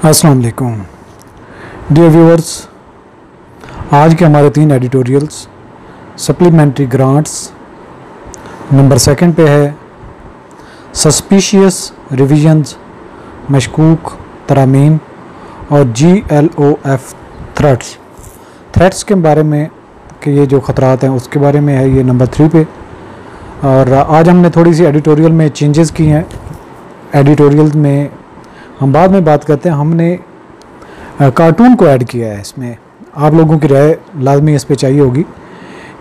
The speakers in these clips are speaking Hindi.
अस्सलाम वालेकुम डियर व्यूअर्स। आज के हमारे 3 एडिटोरियल्स सप्लीमेंट्री ग्रांट्स नंबर 2 पे है, सस्पिशियस रिविजन्स मशकूक तरामीम और GLOF थ्रेट्स के बारे में कि ये जो ख़तरात हैं उसके बारे में है, ये नंबर 3 पे। और आज हमने थोड़ी सी एडिटोरियल में चेंजेस की हैं। एडिटोरियल में हम बाद में बात करते हैं, हमने कार्टून को ऐड किया है इसमें। आप लोगों की राय लाजमी इस पे चाहिए होगी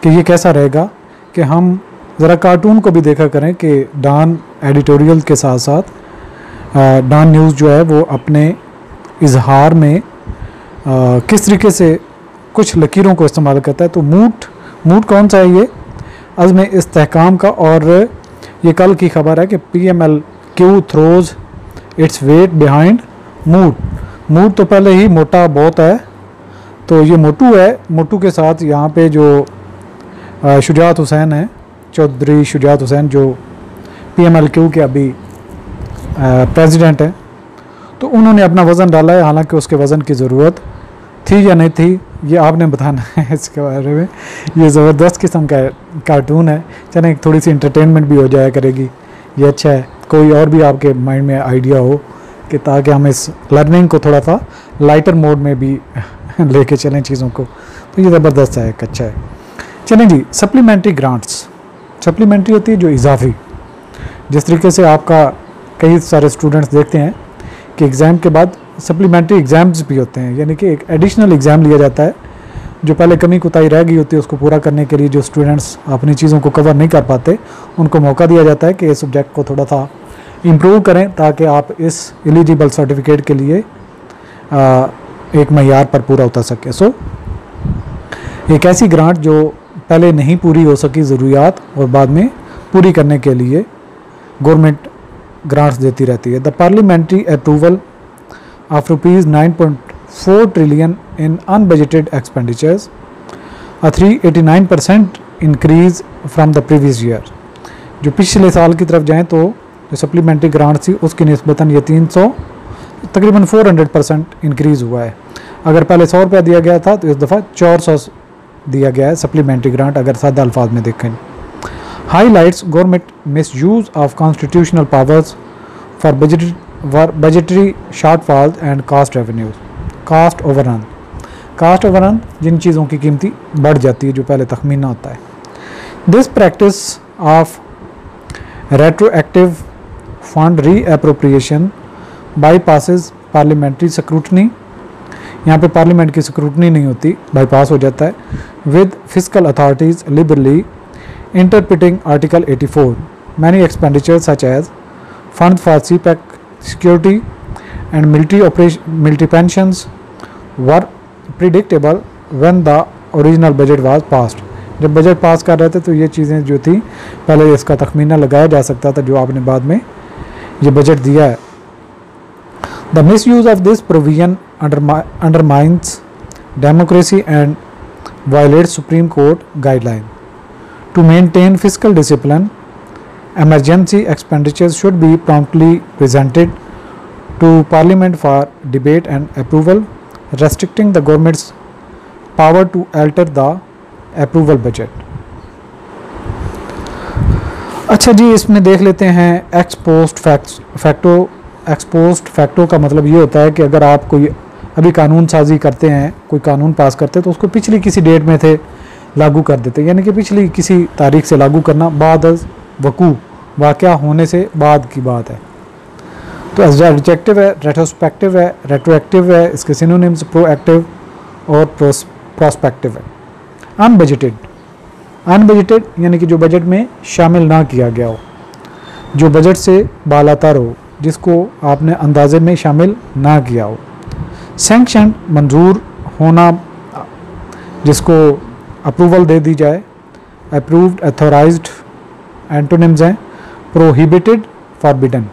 कि ये कैसा रहेगा कि हम ज़रा कार्टून को भी देखा करें कि डॉन एडिटोरियल के साथ साथ डॉन न्यूज़ जो है वो अपने इजहार में किस तरीके से कुछ लकीरों को इस्तेमाल करता है। तो मूड कौन सा है, ये अज़्म इस्तेहकाम का। और ये कल की खबर है कि PMLQ throws its weight behind mood तो पहले ही मोटा बहुत है, तो ये मोटू है। मोटू के साथ यहाँ पे जो शुजात हुसैन है, चौधरी शुजात हुसैन, जो PMLQ के अभी प्रेसिडेंट हैं, तो उन्होंने अपना वज़न डाला है। हालांकि उसके वज़न की ज़रूरत थी या नहीं थी ये आपने बताना है इसके बारे में। ये ज़बरदस्त किस्म का कार्टून है, चलें थोड़ी सी इंटरटेनमेंट भी हो जाया करेगी, ये अच्छा है। कोई और भी आपके माइंड में आइडिया हो कि ताकि हम इस लर्निंग को थोड़ा सा लाइटर मोड में भी लेके चलें चीज़ों को, तो ये ज़बरदस्त है, अच्छा है। चलें जी, सप्लीमेंट्री ग्रांट्स। सप्लीमेंट्री होती है जो इजाफी, जिस तरीके से आपका कई सारे स्टूडेंट्स देखते हैं कि एग्ज़ाम के बाद सप्लीमेंट्री एग्ज़ाम्स भी होते हैं, यानी कि एक एडिशनल एग्ज़ाम लिया जाता है जो पहले कमी कोताही रह गई होती है, उसको पूरा करने के लिए जो स्टूडेंट्स अपनी चीज़ों को कवर नहीं कर पाते उनको मौका दिया जाता है कि इस सब्जेक्ट को थोड़ा सा इम्प्रूव करें ताकि आप इस एलिजिबल सर्टिफिकेट के लिए एक मयार पर पूरा उतर सके। सो एक ऐसी ग्रांट जो पहले नहीं पूरी हो सकी ज़रूरियात और बाद में पूरी करने के लिए गवर्नमेंट ग्रांट्स देती रहती है। The parliamentary approval of ₹9.4 trillion in unbudgeted expenditures, a 389% increase from the previous year. जो पिछले साल की तरफ जाएँ तो जो सप्लीमेंट्री ग्रांट थी उसकी निस्बतन ये 300 तकरीबन 400% इंक्रीज़ हुआ है। अगर पहले 100 रुपया दिया गया था तो इस दफ़ा 400 दिया गया है सप्लीमेंट्री ग्रांट, अगर सादा अल्फाज में देखें। Highlights government misuse of constitutional powers for budgetary shortfalls and cost revenues. Cost overrun जिन चीज़ों की कीमती बढ़ जाती है जो पहले तखमीना होता है। This practice of retroactive fund reappropriation bypasses parliamentary scrutiny, यहाँ पे पार्लियामेंट की स्क्रूटनी नहीं होती, बाईपास हो जाता है। With fiscal authorities liberally interpreting article 84, many expenditure such as fund for CPEC security and military pensions were predictable when the original budget was passed. जब बजट पास कर रहे थे तो ये चीज़ें जो थी पहले इसका तखमीना लगाया जा सकता था जो आपने बाद में ये बजट दिया है। The misuse of this provision undermines democracy and violate supreme court guideline. To maintain fiscal discipline, emergency expenditures should be promptly presented to Parliament for debate and approval, restricting the government's power to alter the approval budget। अच्छा जी, इसमें देख लेते हैं x post facto. X post facto का मतलब ये होता है कि अगर आप कोई अभी कानून साजी करते हैं, कोई कानून पास करते हैं तो उसको पिछली किसी डेट में थे लागू कर देते, यानी कि पिछली किसी तारीख से लागू करना, बाद वकू वाक़या होने से बाद की बात है। तो एडजेक्टिव है, रेट्रोस्पेक्टिव है, इसके सिनोनिम्स प्रोएक्टिव और प्रोस्पेक्टिव है। अनबजटेड यानी कि जो बजट में शामिल ना किया गया हो, जो बजट से बालातर हो, जिसको आपने अंदाजे में शामिल ना किया हो। सैंक्शन मंजूर होना, जिसको अप्रूवल दे दी जाए। अप्रूव्ड, अथोराइज्ड एंटोनिम्स हैं। Prohibited, forbidden.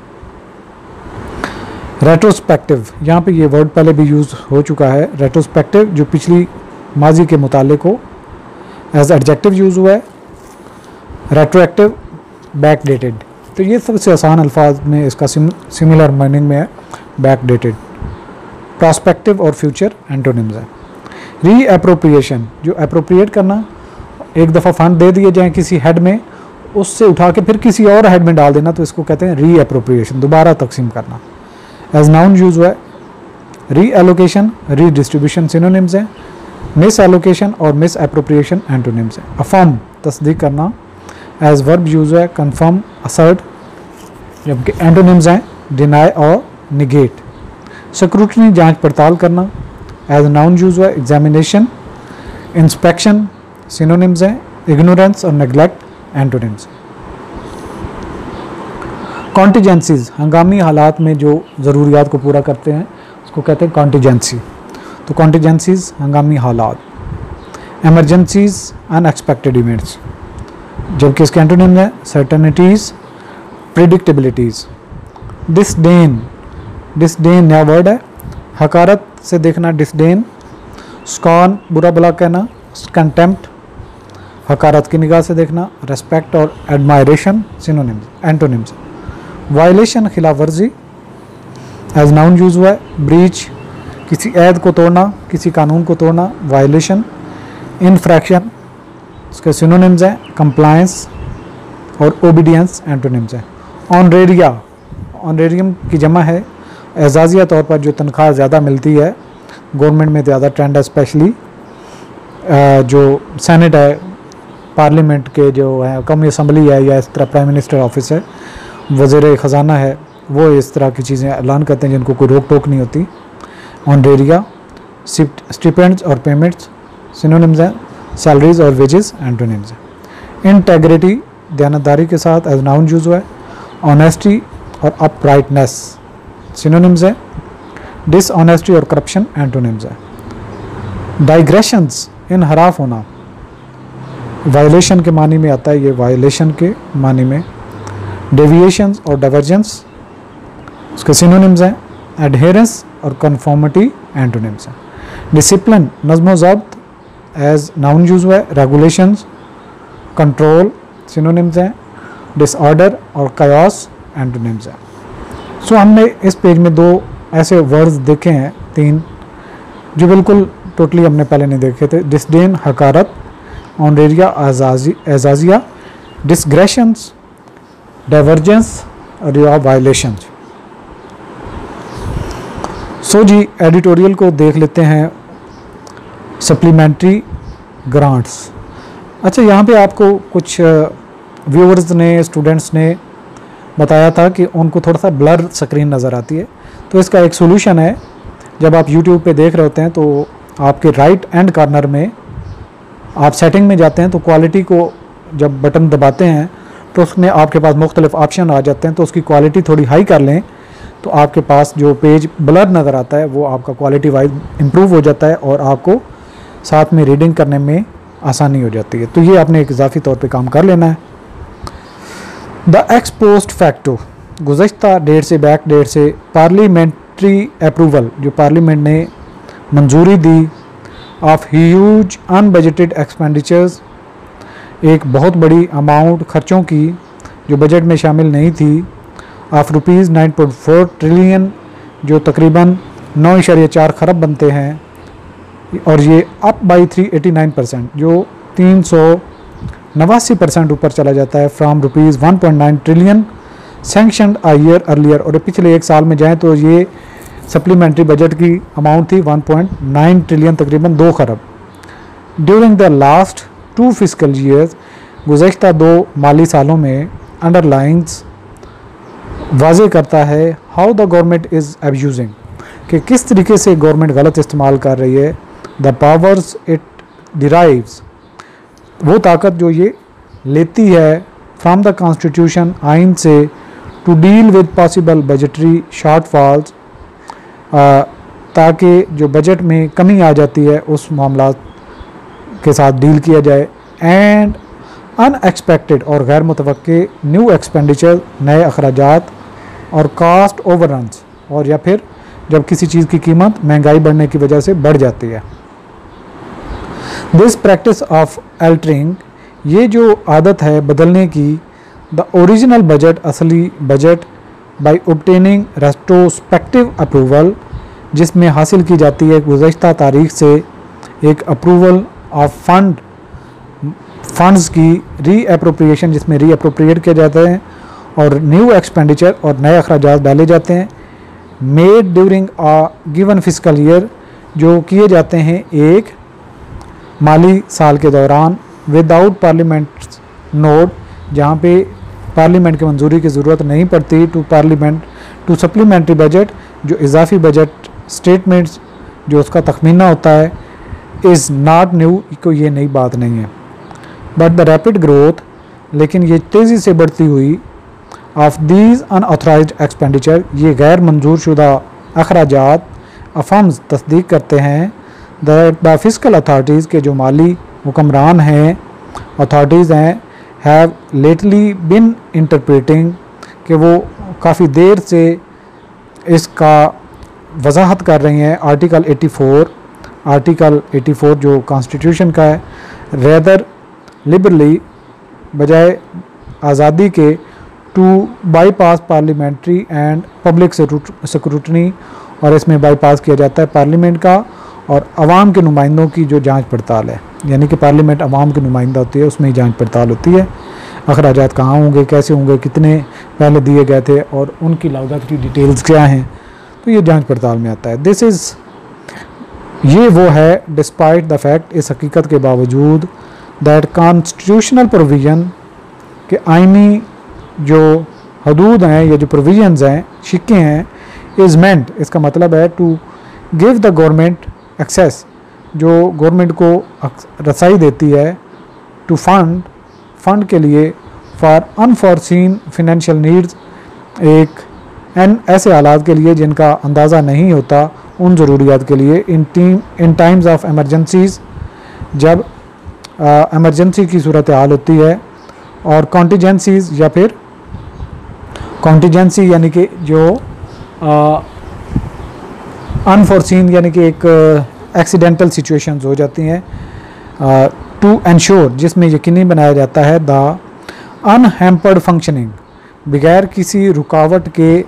रेट्रोस्पेक्टिव, यहाँ पे ये वर्ड पहले भी यूज़ हो चुका है। रेट्रोस्पेक्टिव जो पिछली माजी के मुताले को एज एडजेक्टिव यूज़ हुआ है। Retroactive, backdated. तो ये सबसे आसान अल्फाज में इसका सिमिलर मीनिंग में है, बैकडेटेड। प्रॉस्पेक्टिव और फ्यूचर एंटोनिम्स हैं। री एप्रोप्रिएशन, जो एप्रोप्रिएट करना, एक दफ़ा फंड दे दिए जाएँ किसी हेड में, उससे उठा के फिर किसी और हेड में डाल देना, तो इसको कहते हैं री एप्रोप्रिएशन, दोबारा तकसीम करना। एज नाउन यूज हुआ है। री एलोकेशन, री डिस्ट्रीब्यूशन सिनोनिम्स हैं। मिस एलोकेशन और मिस एप्रोप्रिएशन एंटोनिम्स हैं। अफर्म, तस्दीक करना। एज वर्ब यूज हुआ है। कन्फर्म, असर्ट, जबकि एंटोनिम्स हैं डिनाई और निगेट। स्क्रूटनी, जांच पड़ताल करना। एज नाउन यूज हुआ है। एग्जामिनेशन, इंस्पेक्शन सिनोनिम्स हैं। इग्नोरेंस और नेग्लेक्ट एंटोनिम्स। कॉन्टीजेंसीज, हंगामी हालात में जो ज़रूरियात को पूरा करते हैं उसको कहते हैं कॉन्टीजेंसी। तो कॉन्टीजेंसीज हंगामी हालात। एमरजेंसीज, अनएक्सपेक्टेड इवेंट्स, जबकि इसके एंटोनिम है सर्टेनिटीज़, प्रिडिक्टेबिलिटीज़। डिसडेन, डिसडेन नया वर्ड है। हकारत से देखना डिसडेन। स्कॉन, बुरा भला कहना। कंटेम्प्ट, हकारत की निगाह से देखना। रेस्पेक्ट और एडमायरेशन सिनोनिम्स, एंटोनिम्स। वायलेशन, खिलाफ वर्जी। एज नाउन यूज हुआ है। ब्रीच, किसी ऐद को तोड़ना, किसी कानून को तोड़ना, वायलेशन। इनफ्रैक्शन, उसके सिनोनिम्स हैं कंप्लायंस और ओबीडियंस एंटोनिम्स हैं। ऑनरेरिया, ऑनरेरियम की जमा है एजाजिया तौर पर जो तनख्वाह ज़्यादा मिलती है, गवर्नमेंट में ज़्यादा ट्रेंड है, स्पेशली जो सेनेट है, पार्लियामेंट के जो है, कौमी असम्बली है, या इस तरह प्राइम मिनिस्टर ऑफिस है, वज़ीर ख़जाना है, वो इस तरह की चीज़ें ऐलान करते हैं जिनको कोई रोक टोक नहीं होती। ऑनरेरिया। स्टिपेंड्स और पेमेंट्स सिनोनिम्स हैं। सैलरीज और वेजेस एंटोनिम्स हैं। इंटेग्रिटी, दयानतदारी के साथ, एज नाउन यूज हुआ है। ऑनेस्टी और अपराइटनेस सिनोनिम्स हैं। डिसऑनेस्टी और करप्शन एंटोनिम्स हैं। डाइग्रेशंस, इनहराफ होना, वायलेशन के मानी में आता है, ये वायलेशन के मानी में। डेविएशंस और डाइवर्जेंस, उसके सिनोनिम्स हैं। एडहेरेंस और कन्फॉर्मिटी एंटोनिम्स हैं। डिसिप्लिन, नज़्म ज़ब्त, एज नाउन यूज हुआ है। रेगुलेशंस, कंट्रोल सिनोनिम्स हैं। डिसऑर्डर और कायोस एंटोनिम्स हैं। सो हमने इस पेज में दो ऐसे वर्ड्स देखे हैं, तीन, जो बिल्कुल टोटली हमने पहले नहीं देखे थे। डिसडेन, हकारत। ऑनरेरिया, एजाजिया। डिसग्रेशंस, डाइवर्जेंस और या वायलेशंस। सो जी एडिटोरियल को देख लेते हैं। Supplementary grants. अच्छा, यहाँ पे आपको कुछ व्यूअर्स ने, स्टूडेंट्स ने बताया था कि उनको थोड़ा सा ब्लर स्क्रीन नज़र आती है, तो इसका एक सोल्यूशन है। जब आप यूट्यूब पे देख रहे होते हैं तो आपके राइट एंड कॉर्नर में आप सेटिंग में जाते हैं, तो क्वालिटी को जब बटन दबाते हैं तो उसमें आपके पास मुख्तलिफ ऑप्शन आ जाते हैं, तो उसकी क्वालिटी थोड़ी हाई कर लें तो आपके पास जो पेज ब्लर नज़र आता है वो आपका क्वालिटी वाइज इम्प्रूव हो जाता है और आपको साथ में रीडिंग करने में आसानी हो जाती है। तो ये आपने एक इजाफी तौर पे काम कर लेना है। द एक्स पोस्ट फैक्टो, गुज़श्ता डेट से, बैक डेट से, पार्लियामेंट्री अप्रूवल, जो पार्लियामेंट ने मंजूरी दी, ऑफ ह्यूज अनबजटेड एक्सपेंडिचर्स, एक बहुत बड़ी अमाउंट खर्चों की जो बजट में शामिल नहीं थी, ऑफ रुपीज़ 9.4 ट्रिलियन, जो तकरीबन 9.4 खरब बनते हैं, और ये अप बाई 389%, जो 389% ऊपर चला जाता है, from rupees 1.9 trillion sanctioned a year earlier. और पिछले एक साल में जाएँ तो ये सप्लीमेंट्री बजट की अमाउंट थी 1.9 ट्रिलियन, तकरीबन 2 खरब। During the last 2 fiscal years, गुज़श्ता 2 माली सालों में, अंडरलाइंस वाज़े करता है how the government is abusing, कि किस तरीके से गवर्नमेंट गलत इस्तेमाल कर रही है, द पावर्स इट डिराइव्स, वो ताकत जो ये लेती है, फ्राम द कॉन्स्टिट्यूशन, आइन से, to deal with possible budgetary shortfalls, ताकि जो बजट में कमी आ जाती है उस मामला के साथ डील किया जाए, एंड अनएक्सपेक्टेड और गैर मुतवक्के न्यू एक्सपेंडिचर, नए अखराजात, और कॉस्ट ओवररन्स, और या फिर जब किसी चीज़ की कीमत महंगाई बढ़ने की वजह से बढ़ जाती है। दिस प्रैक्टिस ऑफ अल्टरिंग, ये जो आदत है बदलने की, द ओरिजिनल बजट, असली budget, by obtaining retrospective approval, जिसमें हासिल की जाती है गुज़श्ता तारीख से एक अप्रूवल ऑफ फंड्स की री अप्रोप्रिएशन, जिसमें री अप्रोप्रिएट किए जाते हैं और न्यू एक्सपेंडिचर और नए अखराजात डाले जाते हैं, made during a given fiscal year, जो किए जाते हैं एक माली साल के दौरान, विदाउट पार्लियामेंट नोट, जहाँ पे पार्लियामेंट की मंजूरी की ज़रूरत नहीं पड़ती, टू सप्लीमेंट्री बजट, जो इजाफी बजट स्टेटमेंट्स जो उसका तखमीना होता है, इज़ नॉट न्यू, को ये नई बात नहीं है। बट द रैपिड ग्रोथ, लेकिन ये तेज़ी से बढ़ती हुई ऑफ दीज अनऑथराइज्ड एक्सपेंडिचर, ये गैर मंजूर शुदा अखराजात, अफम्स तस्दीक करते हैं दैट द फिस्कल अथॉरिटीज़ के जो माली हुक्मरान हैं, अथॉरिटीज़ हैं, हैव लेटली बिन इंटरप्रेटिंग, कि वो काफ़ी देर से इसका वजाहत कर रही हैं आर्टिकल 84 जो कॉन्स्टिट्यूशन का है, रेदर लिबरली, बजाय आज़ादी के, to bypass parliamentary and public scrutiny, और इसमें बाईपास किया जाता है पार्लियामेंट का और अवाम के नुमाइंदों की जो जांच पड़ताल है, यानी कि पार्लियामेंट अवाम की नुमाइंदा होती है, उसमें ही जांच पड़ताल होती है, अखराजात कहाँ होंगे, कैसे होंगे, कितने पहले दिए गए थे और उनकी लागत की डिटेल्स क्या हैं, तो ये जांच पड़ताल में आता है। ये वो है डिस्पाइट द फैक्ट, इस हकीकत के बावजूद, दैट कॉन्स्टिट्यूशनल प्रोविज़न, के आइनी जो हदूद हैं या जो प्रोविजंस हैं, शिक्के हैं, इज़ मेंट, इसका मतलब है to give the government access, जो गवर्नमेंट को रसाई देती है, टू फंड के लिए, फॉर अनफॉर्सीन फिनेंशियल नीड्स, ऐसे हालात के लिए जिनका अंदाज़ा नहीं होता, उन ज़रूरियात के लिए, इन टाइम्स ऑफ एमरजेंसीज़, जब एमरजेंसी की सूरत हाल होती है, और कॉन्टीजेंसीज़, या फिर कॉन्टीजेंसी यानी कि जो अनफॉर्सीन यानी कि एक एक्सीडेंटल सिचुएशंस हो जाती हैं, टू एंश्योर, जिसमें यकीनी बनाया जाता है द अनहैम्पर्ड फंक्शनिंग, बगैर किसी रुकावट के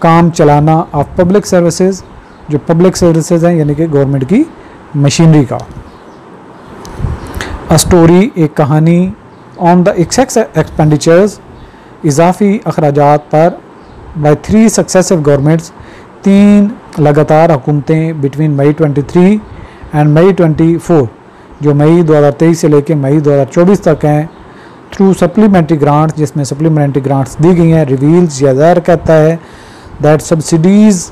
काम चलाना, ऑफ पब्लिक सर्विसेज, जो पब्लिक सर्विसेज हैं यानी कि गवर्नमेंट की मशीनरी का। अ स्टोरी, एक कहानी, ऑन द एक्सेस एक्सपेंडिचर्स, इजाफी अखराजात पर, बाय 3 सक्सेसिव गवर्नमेंट्स, 3 लगातार हुकूमतें, बिटवीन मई 23 एंड मई 24, जो मई 2023 से लेकर मई 2024 तक हैं, थ्रू सप्लीमेंट्री ग्रांट्स, जिसमें सप्लीमेंट्री ग्रांट्स दी गई हैं, रिवील्स या ज़ाहिर कहता है that subsidies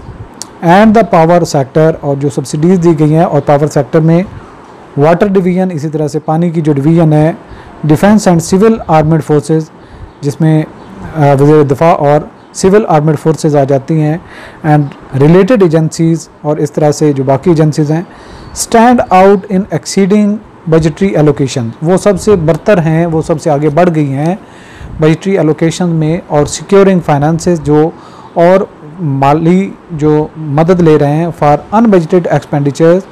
and the power sector, और जो सब्सिडीज़ दी गई हैं और पावर सेक्टर में वाटर डिवीज़न, इसी तरह से पानी की जो डिवीज़न है, defence and civil armed forces, जिसमें वज़ीर दिफा और सिविल आर्मेड फोर्सेस आ जाती हैं, एंड रिलेटेड एजेंसीज़, और इस तरह से जो बाकी एजेंसीज़ हैं, stand out in exceeding budgetary allocation, वो सबसे बरतर हैं, वो सबसे आगे बढ़ गई हैं बजटरी एलोकेशन में, और सिक्योरिंग फाइनेंसेस, जो और माली जो मदद ले रहे हैं, फॉर अनबजटेड एक्सपेंडिचर्स,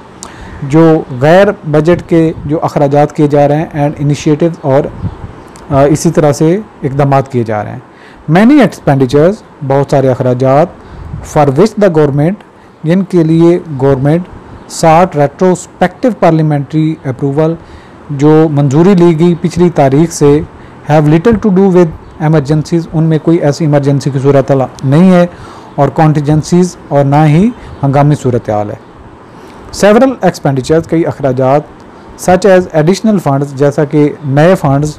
जो गैर बजट के जो अखराजात किए जा रहे हैं, एंड इनिशिएटिव, और इसी तरह से इकदाम किए जा रहे हैं। मैनी एक्सपेंडिचर्स, बहुत सारे अखराजात, फॉर विच द गवर्नमेंट, जिनके लिए गवर्नमेंट साठ रेट्रोस्पेक्टिव पार्लियामेंट्री अप्रूवल, जो मंजूरी ली गई पिछली तारीख से, have little to do with emergencies, उनमें कोई ऐसी इमरजेंसी की सूरत नहीं है, और कॉन्टीजेंसीज़, और ना ही हंगामी सूरत हाल है। सेवरल एक्सपेंडिचर्स, कई अखराजात, सच एज एडिशनल फंड्स, जैसा कि नए funds,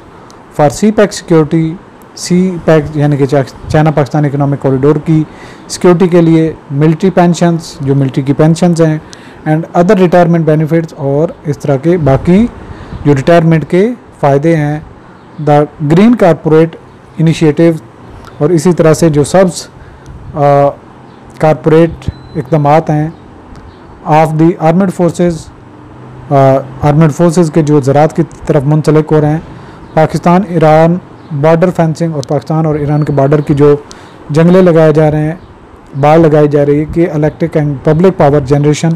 for CPEC security, CPEC यानी कि चाइना पाकिस्तान इकोनॉमिक कॉरिडोर की सिक्योरिटी के लिए, मिलिट्री पेंशन्स, जो मिलिट्री की पेंशन्स हैं, एंड अदर रिटायरमेंट बेनिफिट्स, और इस तरह के बाकी जो रिटायरमेंट के फ़ायदे हैं, द ग्रीन कारपोरेट इनिशिएटिव, और इसी तरह से जो सब्ज़ कारपोरेट इक़दामात हैं, ऑफ द आर्मेड फोर्सेस के जो ज़रात की तरफ मुंसलिक हो रहे हैं, पाकिस्तान ईरान बॉर्डर फेंसिंग, और पाकिस्तान और ईरान के बॉर्डर की जो जंगले लगाए जा रहे हैं, बाढ़ लगाई जा रही है, कि electric and public power generation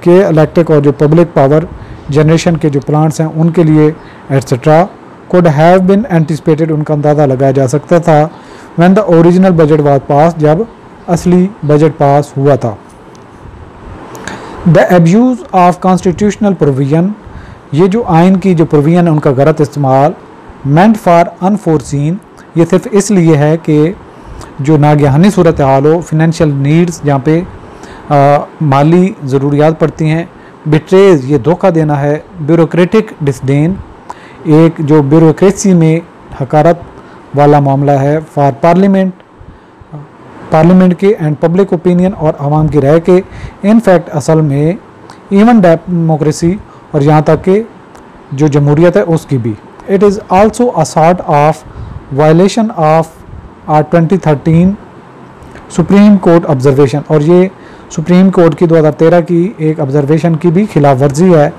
के, इलेक्ट्रिक और जो पब्लिक पावर जनरेशन के जो प्लांट्स हैं उनके लिए etcetera, could have been anticipated, उनका अंदाज़ा लगाया जा सकता था, when the original budget was pass, जब असली बजट पास हुआ था। The abuse of constitutional provision, ये जो आइन की जो प्रोविजन है उनका गलत इस्तेमाल, मेंट फॉर अनफोर्सिन, ये सिर्फ इसलिए है कि जो नागहानी सूरत हाल हो, फिनेंशियल नीड्स जहाँ पे माली ज़रूरियात पड़ती हैं, बिट्रेज ये धोखा देना है, ब्यूरोक्रेटिक डिसडेन एक जो ब्यूरोक्रेसी में हकारत वाला मामला है, फॉर पार्लियामेंट के एंड पब्लिक ओपिनियन और आवाम की राय के, इनफैक्ट असल में इवन डेमोक्रेसी और यहाँ तक कि जो जमहूरियत है उसकी भी। It is also a sort of violation of 2013 supreme court observation, और ये सुप्रीम कोर्ट की 2013 की एक ऑब्जर्वेशन की भी खिलाफ वर्जी है,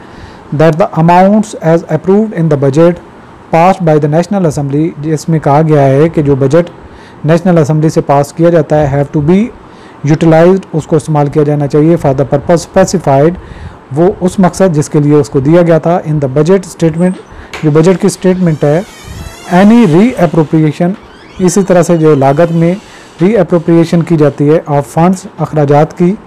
that the amounts as approved in the budget pass by the national assembly, जिसमें कहा गया है कि जो बजट नेशनल असेंबली से पास किया जाता है हैव टू बी यूटिलाइज्ड, उसको इस्तेमाल किया जाना चाहिए फॉर द पर्पस स्पेसिफाइड, वो उस मकसद जिसके लिए उसको दिया गया था। इन द बजट स्टेटमेंट, जो बजट की स्टेटमेंट है, एनी री अप्रोप्रिएशन, इसी तरह से जो लागत में री अप्रोप्रिएशन की जाती है ऑफ फंड्स अखराजात की,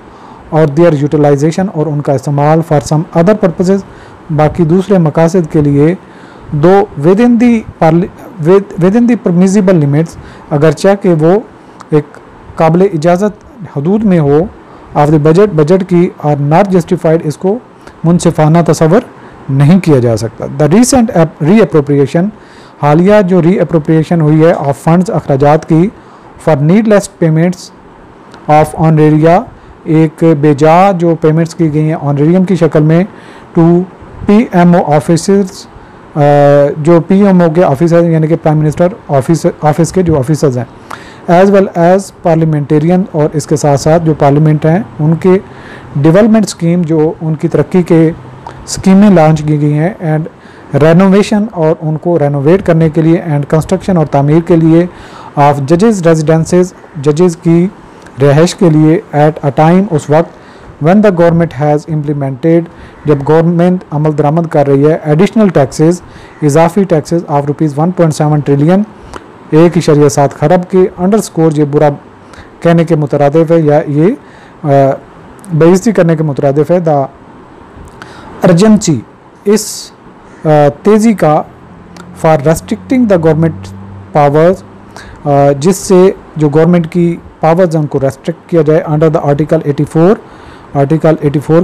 और देयर यूटिलाइजेशन और उनका इस्तेमाल फॉर सम अदर पर्पसेस, बाकी दूसरे मकासद के लिए, दो with in the permissible limits, अगरचे कि वो एक काबिल इजाज़त हदूद में हो, ऑफ द बजट की, और नॉट जस्टिफाइड, इसको मुनसिफाना तस्वर नहीं किया जा सकता। द रीसेंट री अप्रोप्रिएशन, हालिया जो री अप्रोप्रिएशन हुई है ऑफ फंड्स अखराजात की फॉर नीडलेस पेमेंट्स ऑफ ऑनरेरिया, एक बेजा जो पेमेंट्स की गई हैं ऑनरेरियम की शक्ल में, टू PMO ऑफिसर्स, जो PMO के ऑफिसर यानी कि प्राइम मिनिस्टर ऑफिस के जो ऑफिसर्स हैं, एज वेल एज पार्लियामेंटेरियन, और इसके साथ साथ जो पार्लियामेंट हैं उनके डेवलपमेंट स्कीम, जो उनकी तरक्की के स्कीमें लॉन्च की गई हैं, एंड रेनोवेशन और उनको रेनोवेट करने के लिए, एंड कंस्ट्रक्शन और तामीर के लिए ऑफ जजेस रेजिडेंसेस, जजेस की रहाइश के लिए, एट अ टाइम उस वक्त, when the government has implemented, जब गवर्नमेंट अमल दरामद कर रही है, एडिशनल टैक्सेस, इजाफी टैक्सेस ऑफ रुपीज़ 1.7 ट्रिलियन, 1.7 खरब के, अंडरस्कोर ये बुरा कहने के मुतरादिफ है या ये बेइज्जती करने के मुतरादिफ है, द अर्जेंसी, इस तेज़ी का, for restricting the government powers, जिससे जो गवर्नमेंट की पावर्स हैं उनको रेस्ट्रिक्ट किया जाए, अंडर द आर्टिकल 84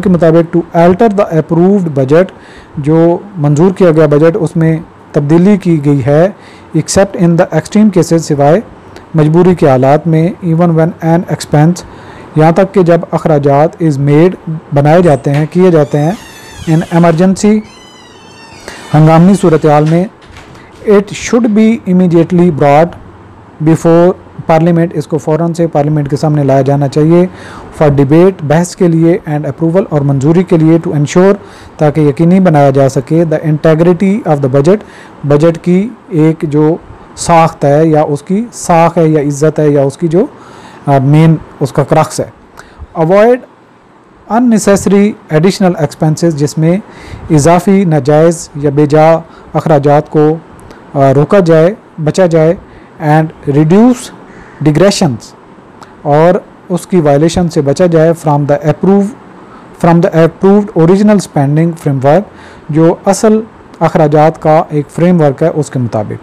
के मुताबिक, to alter the approved budget, जो मंजूर किया गया बजट उसमें तब्दीली की गई है, accept in the extreme cases, सिवाय मजबूरी के हालात में, इवन व्हेन एन एक्सपेंस, यहाँ तक कि जब अखराजात इज़ मेड, बनाए जाते हैं, किए जाते हैं, इन एमरजेंसी, हंगामी सूरत हाल में, it should be immediately broad before parliament, इसको फ़ौरन से पार्लियामेंट के सामने लाया जाना चाहिए, फॉर डिबेट, बहस के लिए, एंड अप्रूवल और मंजूरी के लिए, टू इंश्योर, ताकि यकीनी बनाया जा सके, the integrity of the budget, budget की एक जो साख्त है या उसकी साख है या इज़्ज़त है या उसकी जो मेन उसका क्रक्स है, अवॉइड अननेसेसरी एडिशनल एक्सपेंसेस, जिसमें इजाफी नाजायज़ या बेजा अखराजात को रोका जाए, बचा जाए, एंड रिड्यूस डिग्रेशंस, और उसकी वायलेशन से बचा जाए, from the approved original spending framework, जो असल अखराजात का एक फ्रेमवर्क है उसके मुताबिक।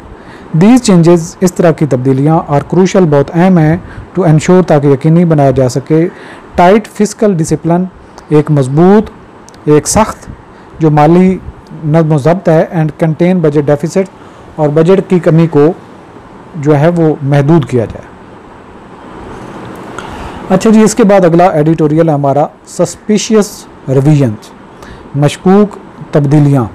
दीज चेंजेस, इस तरह की तब्दीलियाँ, और क्रूशल, बहुत अहम है, टू इंश्योर, ताकि यकीनी बनाया जा सके, टाइट फिस्कल डिसिप्लिन, एक मजबूत, एक सख्त जो माली नज़्म ज़ब्त है, एंड कंटेन बजट डेफिसिट, और बजट की कमी को जो है वो महदूद किया जाए। अच्छा जी, इसके बाद अगला एडिटोरियल है हमारा, सस्पिशियस रिविजन्स, मशकूक तब्दीलियाँ।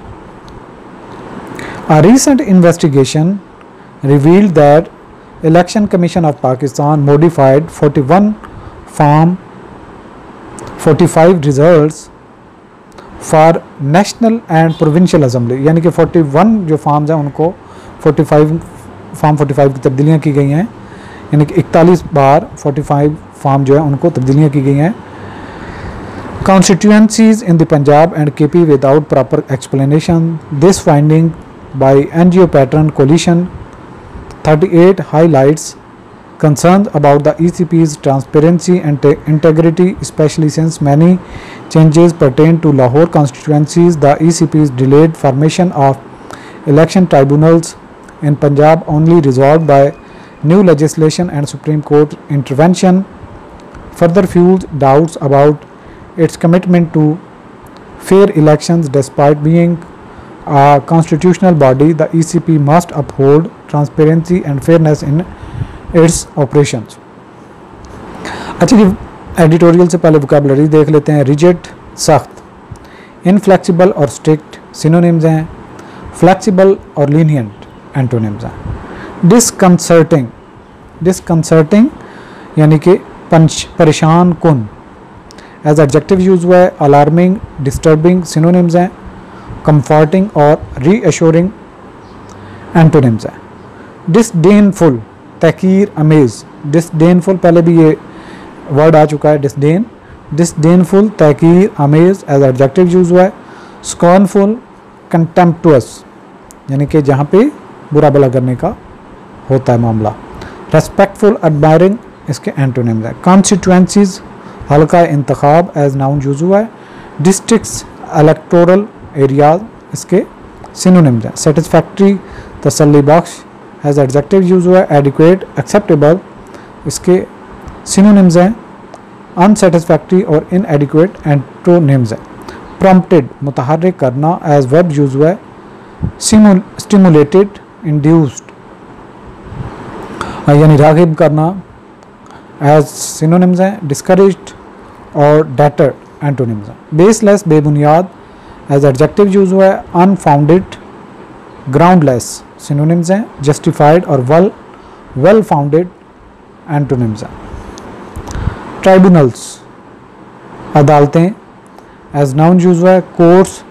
A recent investigation revealed that Election Commission of Pakistan modified 45 results for National and Provincial Assembly, यानी कि 41 जो फॉर्म्स हैं उनको 45 की तब्दीलियाँ की गई हैं, यानी कि 41 बार 45 फॉर्म जो है उनको तब्दीलियाँ की गई हैं। Constituencies in the Punjab and KP without proper explanation. This finding by NGO Pattern Coalition 38 highlights concerns about the ECP's transparency and integrity, especially since many changes pertain to Lahore constituencies. The ECP's delayed formation of election tribunals in Punjab, only resolved by new legislation and Supreme Court intervention, further fuels doubts about its commitment to fair elections. Despite being a constitutional body, the ECP must uphold transparency and fairness in its operations. अच्छा जी, एडिटोरियल से पहले वोकैबुलरी देख लेते हैं. रिजिड सख्त, इनफ्लेक्सिबल और स्ट्रिक्ट सिनोनिम्स हैं, फ्लेक्सिबल और लीनियंट एंटोनिम्स हैं. डिसकंसर्टिंग, डिसकंसर्टिंग यानी कि परेशान कुन एज एडजेक्टिव यूज हुआ है. अलार्मिंग, डिस्टर्बिंग सिनोनिम्स हैं. कंफर्टिंग और रीअश्योरिंग एंटोनिम्स हैं. डिसडेनफुल, तहकीर अमेज. डिसडेनफुल पहले भी ये वर्ड आ चुका है, डिसडेन. डिसडेनफुल, तहकीर अमेज एज एडजेक्टिव यूज हुआ है. स्कॉर्नफुल, कंटेम्प्टुअस यानी कि जहाँ पे बुरा भला करने का होता है मामला. रेस्पेक्टफुल, एडमायरिंग इसके एंटोनिम्स है. कॉन्स्टिट्यूएंसीज, हल्का इंतखाब एज नाउन यूज हुआ है. डिस्ट्रिक्ट्स, इलेक्टोरल एरियाज इसके सिनोनिम्स हैं. सेटिस्फैक्ट्री, तसल्ली बख्श एज एडजेक्टिव यूज हुआ है. एडिक्वेट, एक्सेप्टेबल इसके सिनोनिम्स हैं. अनसेटिस्फैक्ट्री और इनएडिक्वेट एंटोनिम्स हैं. प्रॉम्प्टेड, मुतहर्रिक करना एज वर्ब यूज हुआ है. स्टिमुलेटेड, इंड्यूस्ड यानी रागिब करना एज सिनोनिम्स हैं. डिस्करेज्ड और डेटर एंटोनिम्स हैं. बेसलेस, बेबुनियाद एज एडजेक्टिव यूज हुआ है. अनफाउंडेड, ग्राउंडलेस सिनोनिम्स हैं. जस्टिफाइड और वेल फाउंडेड एंटोनिम्स हैं. ट्राइब्यूनल्स, अदालतें एज नाउन यूज हुआ है. कोर्ट्स,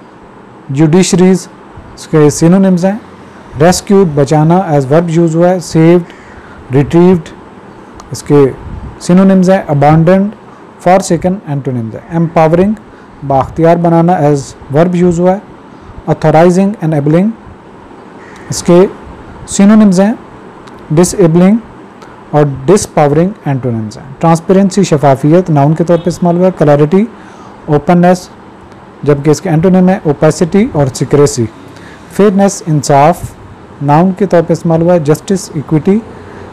जुडिशरीज इसके सिनोनिम्स हैं. रेस्क्यूड, बचाना एज वर्ब यूज हुआ है. सेव्ड, रिट्रीव्ड इसके सिनोनिम्स हैं. अबांडन्ड, फॉरसेकन एंटोनिम्स हैं. एम्पावरिंग, बाख्तियार बनाना एज वर्ब यूज हुआ है. ऑथोराइजिंग, एनेबलिंग इसके सिनोनिम्स हैं. डिसेबलिंग और डिसपावरिंग एंटोनिम्स हैं. ट्रांसपेरेंसी, शफाफियत नाउन के तौर पे इस्तेमाल हुआ है. क्लैरिटी, ओपननेस जबकि इसके एंटोनिम है ओपेसिटी और सिक्रेसी. फेयरनेस, इंसाफ नाउन के तौर पे इस्तेमाल हुआ है. जस्टिस, इक्विटी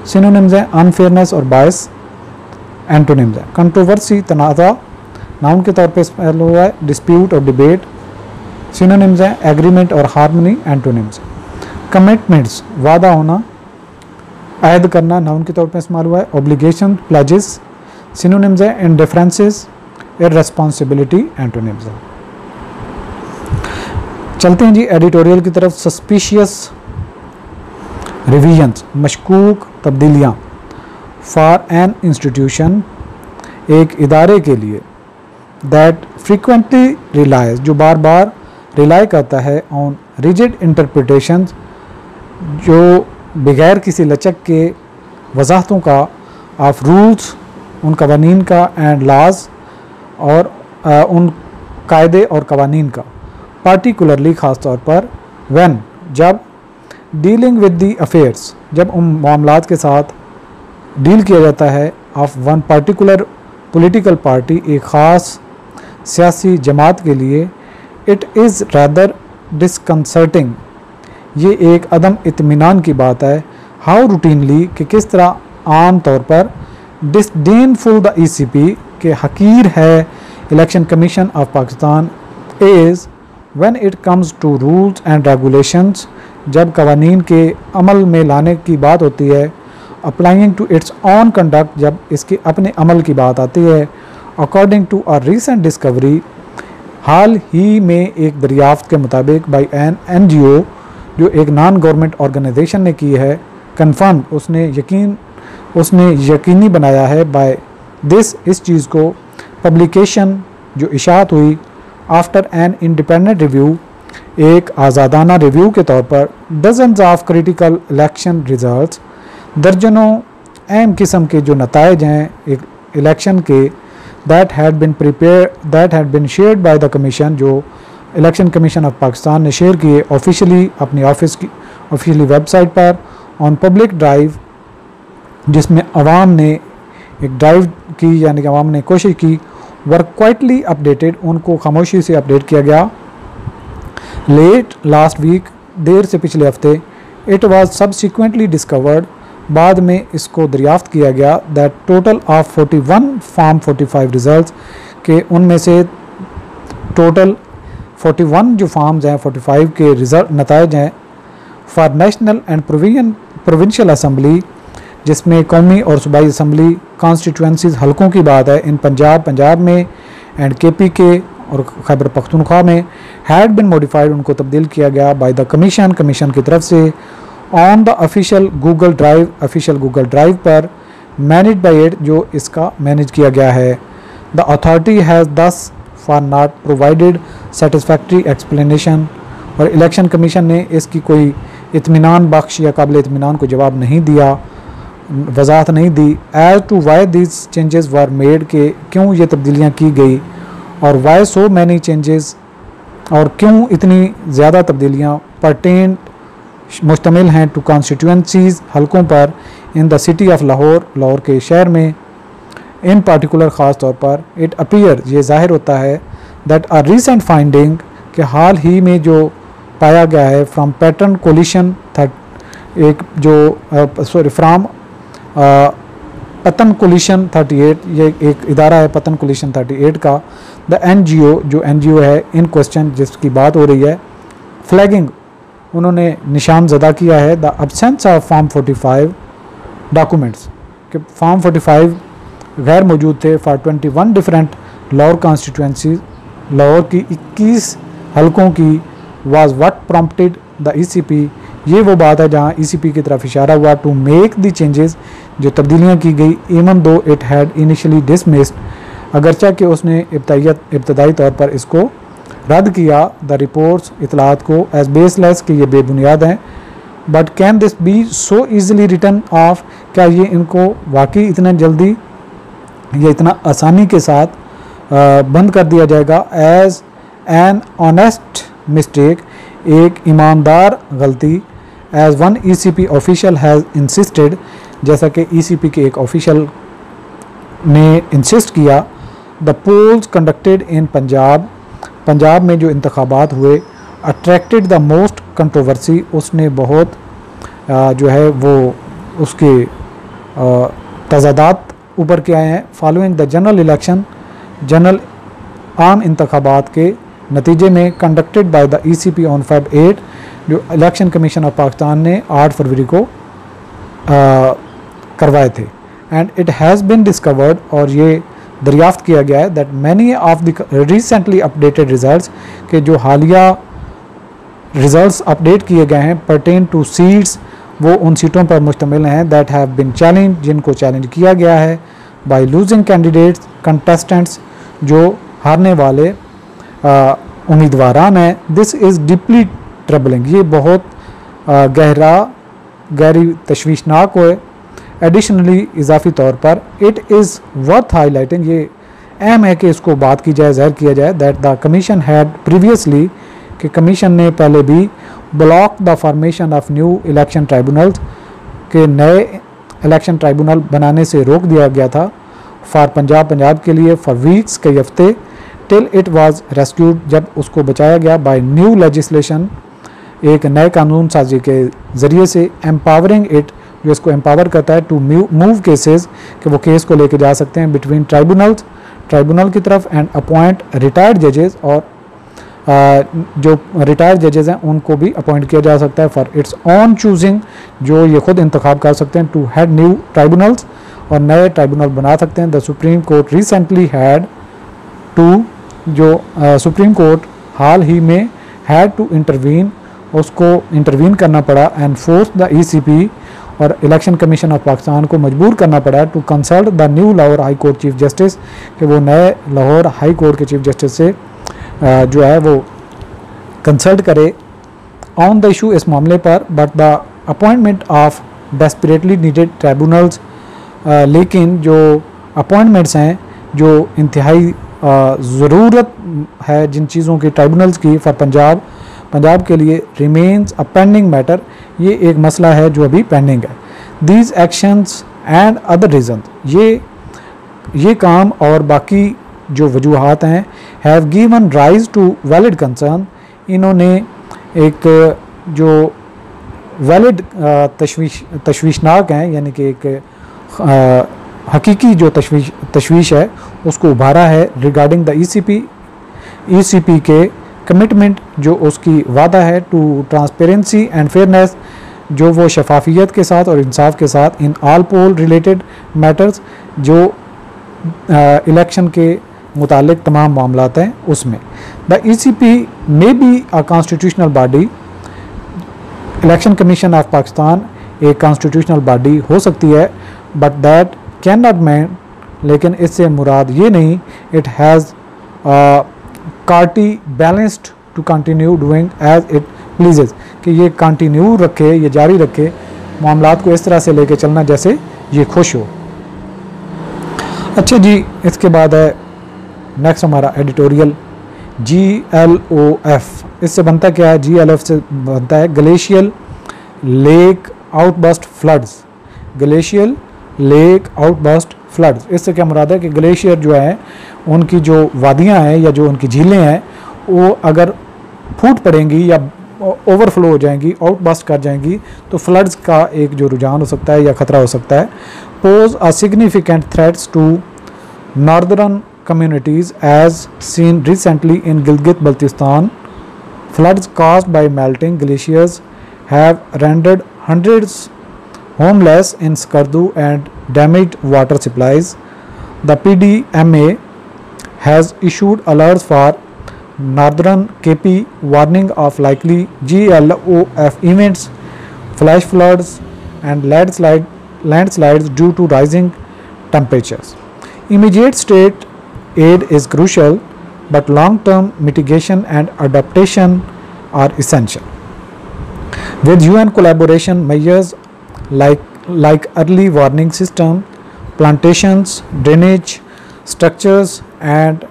सिनोनिम्स हैं. अनफेयरनेस और बायस एंटोनिम्स हैं. कंट्रोवर्सी, तनाज़ा नाउन के तौर पे इस्तेमाल हुआ है. डिस्प्यूट और डिबेट सिनोनिम्स हैं. एग्रीमेंट और हार्मनी एंटोनिम्स हैं. कमिटमेंट्स, वादा होना, अहद करना नाउन के तौर पे इस्तेमाल हुआ है. ऑब्लिगेशन, प्लेजेस सिनोनिम्स हैं. इंडिफरेंसेस, इररेस्पॉन्सिबिलिटी एंटोनिम्स हैं. चलते हैं जी एडिटोरियल की तरफ. सस्पिशियस, रिविजन्स, मशकूक तब्दीलियाँ. फॉर एन इंस्टीट्यूशन, एक इदारे के लिए. दैट फ्रीक्वेंटली रिलाइज, जो बार बार रिलाई करता है. ऑन रिजिड इंटरप्रिटेशंस, जो बगैर किसी लचक के वजाहतों का. ऑफ रूल्स, उन कवानीन का. एंड लॉज और उन कायदे और कवानीन का. पार्टिकुलरली ख़ास तौर पर. व्हेन, जब. डीलिंग विद दी अफेयर्स, जब उन मामलात के साथ डील किया जाता है. Of one particular political party, एक ख़ास सियासी जमात के लिए. इट इज़ रैदर डिसकंसर्टिंग, ये एक अदम इत्मीनान की बात है. हाउ रूटीनली, कि किस तरह आम तौर पर. डिसडेनफुल द ECP, के हकीर है election commission of Pakistan. Is when it comes to rules and regulations, जब कवानीन के अमल में लाने की बात होती है. Applying to its own conduct, जब इसके अपने अमल की बात आती है. According to a recent discovery, हाल ही में एक दरियाफ्त के मुताबिक. बाई एन NGO, जो एक नॉन गवर्नमेंट ऑर्गेनाइजेशन ने की है. कन्फर्म, उसने यकीनी बनाया है. बाय दिस, इस चीज़ को. पब्लिकेशन, जो इशात हुई. आफ्टर एन इंडिपेंडेंट रिव्यू, एक आज़ादाना रिव्यू के तौर पर. Dozens of critical election results, दर्जनों अहम किस्म के जो नताइज हैं एक इलेक्शन के. That had been shared by the commission, जो इलेक्शन कमीशन ऑफ पाकिस्तान ने शेयर किए ऑफिशियली अपनी ऑफिस की ऑफिशियली वेबसाइट पर. ऑन पब्लिक ड्राइव जिसमें आवाम ने एक ड्राइव की, यानी कि आवाम ने कोशिश की, वर क्वाइटली अपडेटेड, उनको खामोशी से अपडेट किया गया। लेट लास्ट वीक, देर से पिछले हफ्ते, इट वाज सब्सिक्वेंटली डिस्कवर्ड, बाद में इसको दरियाफ्त किया गया, that total of 41 form 45 results, के उनमें से टोटल 41 जो फार्म्स हैं 45 के रिजल्ट नताइज हैं for national and provincial assembly, जिसमें कौमी और सूबाई असम्बली कॉन्स्टिट्यूंसीज हलकों की बात है इन पंजाब में एंड केपी के और खैबर पख्तूनख्वा में, हैड बिन मॉडिफाइड, उनको तब्दील किया गया बाय द कमीशन की तरफ से, on the official Google drive पर, मैनेज बाय इट, जो इसका मैनेज किया गया है। द अथॉरिटी हैज़ दस for not provided satisfactory explanation, और इलेक्शन कमीशन ने इसकी कोई इत्मीनान बख्श या काबिल इत्मीनान को जवाब नहीं दिया, वजाहत नहीं दी, as to why these changes were made, के क्यों ये तब्दीलियाँ की गई, और वाई सो मैनी चेंजेस, और क्यों इतनी ज़्यादा तब्दीलियाँ, परटेन मुश्तमिल हैं टू कॉन्स्टिट्यूंसीज़ हलकों पर, in the city of Lahore के शहर में, इन पार्टिकुलर ख़ास तौर पर, इट अपीयर, ये ज़ाहिर होता है, दैट अ रीसेंट फाइंडिंग, के हाल ही में जो पाया गया है, फ्राम पैटर्न कोलिशन एक जो फ्राम पतन कोलिशन 38, ये एक इदारा है पतन कोलिशन 38 का, द NGO, जो NGO है इन क्वेश्चन जिसकी बात हो रही है, फ्लैगिंग, उन्होंने निशान ज़दा किया है the absence of form 45 documents, कि फॉर्म 45 गैर मौजूद थे for 21 different Lahore constituency, Lahore की 21 हलकों की, was what prompted the ECP, ये वो बात है जहाँ ECP की तरफ इशारा हुआ, टू मेक द चेंजेस, जो तब्दीलियाँ की गई, even though it had initially dismissed, अगरचा कि उसने इब्तदाई तौर पर इसको रद्द किया, द रिपोर्ट्स, इतलात को, एज बेसलेस, कि ये बेबुनियाद हैं, but can this be so easily written off, क्या ये इनको वाकई इतना जल्दी या इतना आसानी के साथ बंद कर दिया जाएगा, एज एन ऑनेस्ट मिस्टेक, एक ईमानदार गलती, as one ECP official has insisted, जैसा कि ECP के एक ऑफिशियल ने इंसिस्ट किया, the polls conducted in Punjab में जो इंतखाबात हुए, अट्रैक्टेड द मोस्ट कंट्रोवर्सी, उसने बहुत जो है वो उसके तजादात ऊपर के आए हैं, following the general election, general आम इंतखाबात के नतीजे में, conducted by the ECP on Feb 8, जो इलेक्शन कमीशन ऑफ पाकिस्तान ने 8 फरवरी को करवाए थे, and it has been discovered, और ये दरियाफ्त किया गया है, that many of the recently updated results, के जो हालिया रिजल्ट्स अपडेट किए गए हैं, परटेन टू सीट्स, वो उन सीटों पर मुश्तमिल हैं, दैट हैव बिन चैलेंज, जिनको चैलेंज किया गया है, बाय लूजिंग कैंडिडेट्स कंटेस्टेंट्स, जो हारने वाले उम्मीदवारान हैं। दिस इज़ डीपली ट्रबलिंग, ये बहुत गहरी तशवीशनाक है। एडिशनली, इजाफी तौर पर, इट इज़ वर्थ हाईलाइटिंग, ये अहम है कि इसको बात की जाए, ज़ाहिर किया जाए, that the commission had previously, कि कमीशन ने पहले भी block the formation of new election tribunals, के नए इलेक्शन ट्राइब्यूनल बनाने से रोक दिया गया था, फॉर पंजाब के लिए, फॉर वीक्स, कई हफ्ते, टिल इट वाज रेस्क्यूड, जब उसको बचाया गया, बाय न्यू लेजिस्लेशन, एक नए कानून साजी के ज़रिए से, एम्पावरिंग इट, जो इसको एम्पावर करता है, टू मूव केसेस, कि वो केस को लेके जा सकते हैं बिटवीन ट्राइब्यूनल की तरफ, एंड अपॉइंट रिटायर्ड जजेस, और जो रिटायर्ड जजेस हैं उनको भी अपॉइंट किया जा सकता है, फॉर इट्स ऑन चूजिंग, जो ये खुद इंतखाब कर सकते हैं, टू हेड न्यू ट्राइब्यूनल्स, और नए ट्राइब्यूनल बना सकते हैं। The supreme court recently had to, जो सुप्रीम कोर्ट हाल ही में हैड टू इंटरवीन, उसको इंटरवीन करना पड़ा, एंड फोर्स द ECP, और इलेक्शन कमीशन ऑफ पाकिस्तान को मजबूर करना पड़ा, to consult the new Lahore high court chief justice, कि वो नए लाहौर हाई कोर्ट के चीफ जस्टिस से जो है वो कंसल्ट करे ऑन द इशू, इस मामले पर, but the appointment of desperately needed tribunals, लेकिन जो अपॉइंटमेंट्स हैं, जो इंतहाई ज़रूरत है जिन चीज़ों की ट्राइब्यूनल्स की, फॉर पंजाब के लिए, रिमेन्स अ पेंडिंग मैटर, ये एक मसला है जो अभी पेंडिंग है। These actions and other reason, ये काम और बाकी जो वजूहात हैं, have given rise to valid concern, इन्होंने एक जो वैलिड तशवीशनाक हैं, यानी कि एक हकीकी जो तशवीश है उसको उभारा है रिगार्डिंग द ECP के कमिटमेंट, जो उसकी वादा है टू ट्रांसपेरेंसी एंड फेयरनेस, जो वो शफाफियत के साथ और इंसाफ के साथ in all poll related matters, जो इलेक्शन के मुतालिक तमाम मामलात हैं उसमें। The ECP may be a constitutional body, election commission of Pakistan एक कॉन्स्टिट्यूशनल बॉडी हो सकती है, but that can not mean, लेकिन इससे मुराद ये नहीं, it has carte blanche to continue doing as it pleases, कि ये कंटिन्यू रखे, ये जारी रखे मामलात को इस तरह से लेके चलना जैसे ये खुश हो। अच्छा जी, इसके बाद है नेक्स्ट हमारा एडिटोरियल GLOF। इससे बनता क्या है? GLOF से बनता है glacial lake outburst floods, glacial lake outburst floods. इससे क्या मुराद है कि ग्लेशियर जो है उनकी जो वादियां हैं या जो उनकी झीलें हैं वो अगर फूट पड़ेंगी या ओवरफ्लो हो जाएंगी, आउटबर्स्ट कर जाएंगी, तो फ्लड्स का एक जो रुझान हो सकता है या ख़तरा हो सकता है। Pose a significant threats to northern communities as seen recently in Gilgit-Baltistan. Floods caused by melting glaciers have rendered hundreds homeless in Skardu and damaged water supplies. The PDMA has issued alerts for northern KP, warning of likely GLOF events, flash floods and landslides due to rising temperatures. Immediate state aid is crucial, but long-term mitigation and adaptation are essential. With UN collaboration, measures like early warning system, plantations, drainage structures and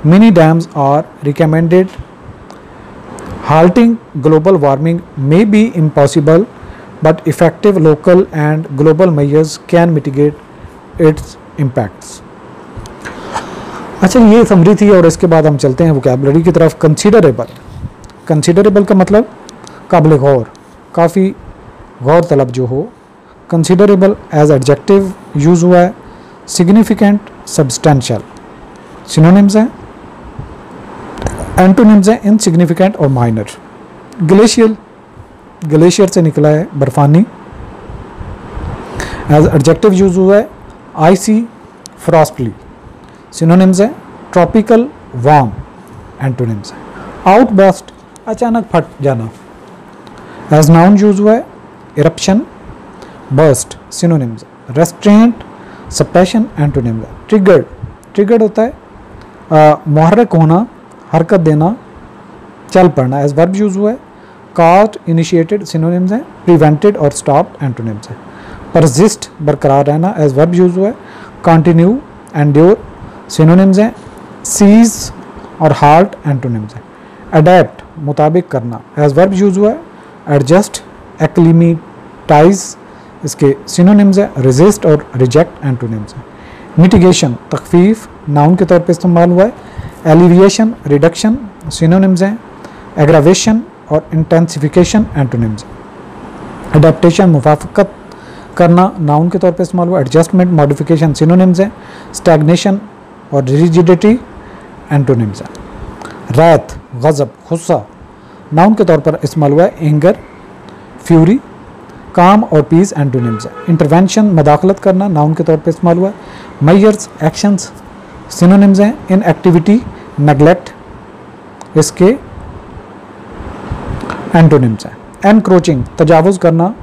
mini dams are recommended. Halting global warming may be impossible, but effective local and global measures can mitigate its impacts. अच्छा, ये समरी थी और इसके बाद हम चलते हैं वोकैबुलरी की तरफ। कंसीडरेबल का मतलब काबिल गौर, काफ़ी गौर तलब जो हो। कंसीडरेबल एज एडजेक्टिव यूज़ हुआ है। सिग्निफिकेंट, सब्सटेंशियल सिनोनिम्स हैं। एंटोनिम्स हैं इनसिग्निफिकेंट और माइनर। ग्लेशियर से निकला है बर्फानी, एज एडजेक्टिव यूज़ हुआ है। आइसी, फ्रॉस्टली सिनोनिम्स है। ट्रॉपिकल, वार्म एंटोनिम्स है। आउटबर्स्ट, अचानक फट जाना, एज नाउन यूज हुआ है। इरप्शन, बर्स्ट सिनोनिम्स है। रेस्ट्रेंट, सप्रेशन एंटोनिम्स है। ट्रिगर्ड होता है मुहर्रिक होना, हरकत देना, चल पड़ना, एज वर्ब यूज हुआ है। कास्ट, इनिशिएटेड सिनोनिम्स है। प्रिवेंटेड और स्टॉप्ड एंटोनिम्स है। परसिस्ट, बरकरार रहना, एज वर्ब यूज हुआ है। कंटिन्यू, एंड्योर सिनोनिम्स हैं। सीज और हाल्ट एंटोनिम्स हैं। अडेप्ट, मुताबिक करना, एज वर्ब यूज हुआ है। एडजस्ट, एक्लिमेटाइज इसके सिनोनिम्स हैं। रेजिस्ट और रिजेक्ट एंटोनिम्स हैं। मिटिगेशन, तखफीफ नाउन के तौर पे इस्तेमाल हुआ है। एलिविएशन, रिडक्शन सिनोनिम्स हैं। एग्रावेशन और इंटेंसिफिकेशन एंटोनिम्स हैं। अडेप्टेशन, मुवाफकत करना नाउन के तौर पे इस्तेमाल हुआ। एडजस्टमेंट, मॉडिफिकेशन सिनोनिम्स हैं। स्टैग्नेशन और रिजिडिटी एंटोनिम्स हैं। रैत, गज़ब, गुस्सा नाउन के तौर पर इस्तेमाल हुआ है। एंगर, फ्यूरी, काम और पीस एंटोनिम्स हैं। इंटरवेंशन, मदाखलत करना नाउन के तौर पर इस्तेमाल हुआ है। मेजर्स, एक्शंस सिनोनिम्स हैं। इनएक्टिविटी, नेगलेक्ट इसके एंटोनिम्स हैं। एनक्रोचिंग, तजावुज़ करना,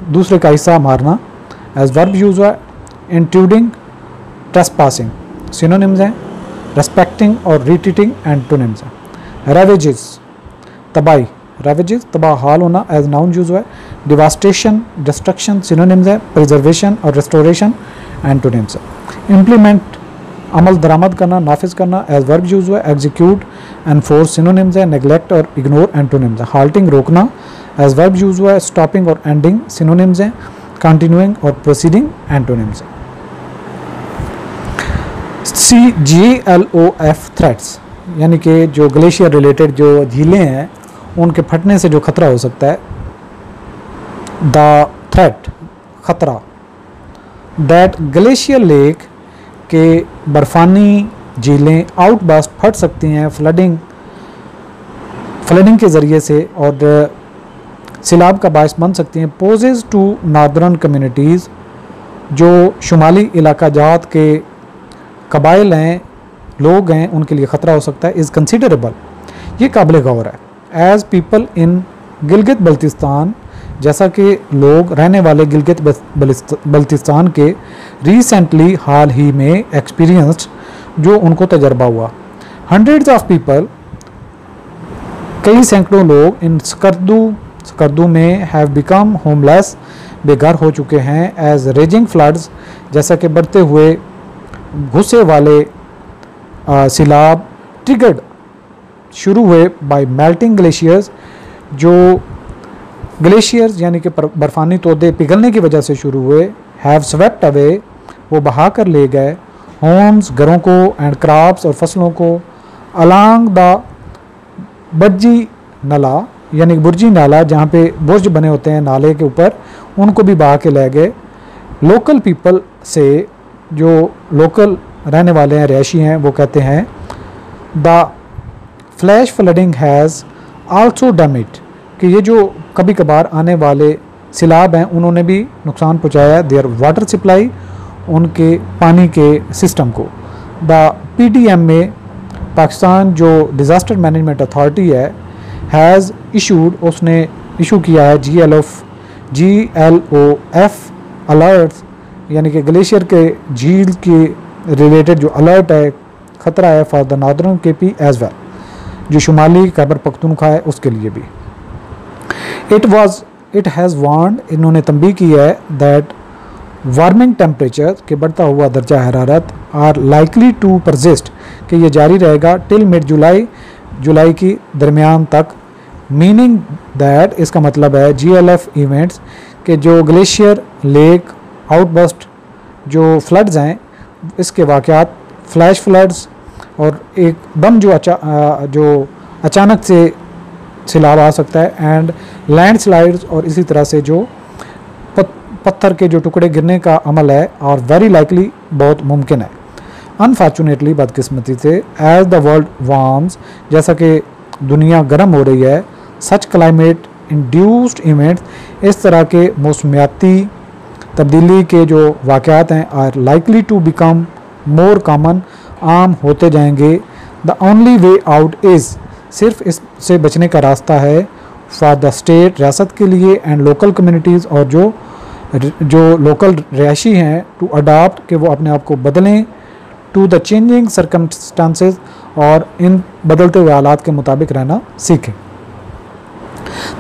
दूसरे का हिस्सा मारना, एज वर्ब यूज हुआ है। इंट्रूडिंग, ट्रेसपासिंग सिनोनिम्स हैं। रेस्पेक्टिंग और रिट्रीटिंग एंटोनिम्स हैं। रेवेजेस, तबाही, रेवेजेस तबाह हाल होना, एज नाउन यूज हुआ है। डिवास्टेशन, डिस्ट्रक्शन सिनोनिम्स हैं। प्रिजर्वेशन और रेस्टोरेशन एंटोनिम्स हैं। इम्प्लीमेंट, अमल दरामद करना, नाफिज करना, एज वर्ब यूज हुआ है। एग्जीक्यूट, एनफोर्स सिनोनिम्स हैं। नेगलेक्ट और इग्नोर एंटोनिम्स हैं। हाल्टिंग, रोकना, एज वर्ब यूज हुआ है। स्टॉपिंग और एंडिंग सिनोनिम्स हैं। कंटिन्यूइंग और प्रोसीडिंग एंटोनिम्स। GLOF थ्रेट्स, यानी कि जो ग्लेशियर रिलेटेड जो झीलें हैं उनके फटने से जो खतरा हो सकता है। द थ्रेट, खतरा, दैट ग्लेशियर लेक के बर्फानी झीलें आउटबर्स्ट फट सकती हैं फ्लडिंग के ज़रिए से और सिलाब का बायस बन सकती हैं। पोजेज टू नॉर्दर्न कम्युनिटीज़, जो शुमाली इलाका जात के कबाइल हैं, लोग हैं, उनके लिए ख़तरा हो सकता है। इज़ कंसिडरेबल, ये काबिल गौर है। As people in Gilgit Baltistan, जैसा कि लोग रहने वाले गिलगित बल्तिस्तान के रिसेंटली हाल ही में एक्सपीरियंस्ड, जो उनको तजर्बा हुआ। हंड्रेड्स ऑफ पीपल, कई सैकड़ों लोग इन स्कर्दू में हैव बिकम होमलेस, बेघर हो चुके हैं। एज रेजिंग फ्लड्स, जैसा कि बढ़ते हुए गुस्से वाले सिलाब ट्रिगर्ड, शुरू हुए बाय मेल्टिंग ग्लेशियर्स, जो ग्लेशियर्स यानी कि बर्फानी तोदे पिघलने की वजह से शुरू हुए। हैव स्वेप्ट अवे, वो बहा कर ले गए। होम्स, घरों को, एंड क्रॉप्स, और फसलों को। अलोंग द बर्जी नाला, यानी बुर्जी नाला, जहाँ पे बुर्ज बने होते हैं नाले के ऊपर, उनको भी बहा के ले गए। लोकल पीपल से, जो लोकल रहने वाले हैं, रहायशी हैं, वो कहते हैं the flash flooding has also damage, कि ये जो कभी कभार आने वाले सिलाब हैं उन्होंने भी नुकसान पहुँचाया देयर वाटर सप्लाई, उनके पानी के सिस्टम को। द PDM में, पाकिस्तान जो डिज़ास्टर मैनेजमेंट अथॉरिटी है, हैज़ इशूड, उसने इशू किया है GLOF अलर्ट्स, यानी कि ग्लेशियर के झील के रिलेटेड जो अलर्ट है, ख़तरा है for the northern KP as well, जो शुमाली खैबर पख्तूनख्वा है उसके लिए भी। इट हैज़ वार्न्ड, इन्होंने तंबीह की है दैट वार्मिंग टेम्परेचर, के बढ़ता हुआ दर्जा हरारत, आर लाइकली टू परसिस्ट, कि ये जारी रहेगा टिल मिड जुलाई की दरमियान तक। मीनिंग दैट, इसका मतलब है GLF इवेंट्स के जो ग्लेशियर लेक आउटबर्स्ट जो फ्लड्स हैं, इसके वाक़यात, फ्लैश फ्लड्स और एकदम जो अचानक से सिलाब आ सकता है, एंड लैंडस्लाइड्स, और इसी तरह से जो पत्थर के जो टुकड़े गिरने का अमल है, और वेरी लाइकली, बहुत मुमकिन है। अनफॉर्चुनेटली, बदकिस्मती से, एज द वर्ल्ड वार्म्स, जैसा कि दुनिया गर्म हो रही है, सच क्लाइमेट इंड्यूस्ड इवेंट्स, इस तरह के मौसमियाती तब्दीली के जो वाक़यात हैं, are likely to become more common, आम होते जाएंगे। The only way out is, सिर्फ इससे बचने का रास्ता है फॉर द स्टेट, रियासत के लिए, एंड लोकल कम्युनिटीज़, और जो लोकल रहायशी हैं, टू अडाप्ट, कि वो अपने आप को बदलें, टू द चेंजिंग सर्कमस्टांसेस, और इन बदलते हुए हालात के मुताबिक रहना सीखें।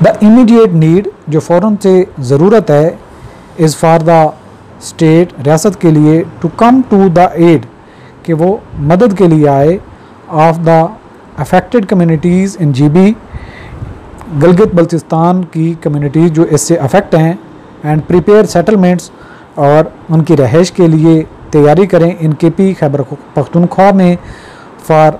द इमीडिएट नीड, जो फ़ौरन से ज़रूरत है, इज़ फॉर द स्टेट, रियासत के लिए, to come to the aid, कि वो मदद के लिए आए, of the affected communities in GB, Gilgit Baltistan की कम्युनिटीज़ जो इससे अफेक्ट हैं, एंड प्रिपेयर सेटलमेंट्स, और उनकी रहाइश के लिए तैयारी करें इन KP खैबर पख्तूनख्वा में, फॉर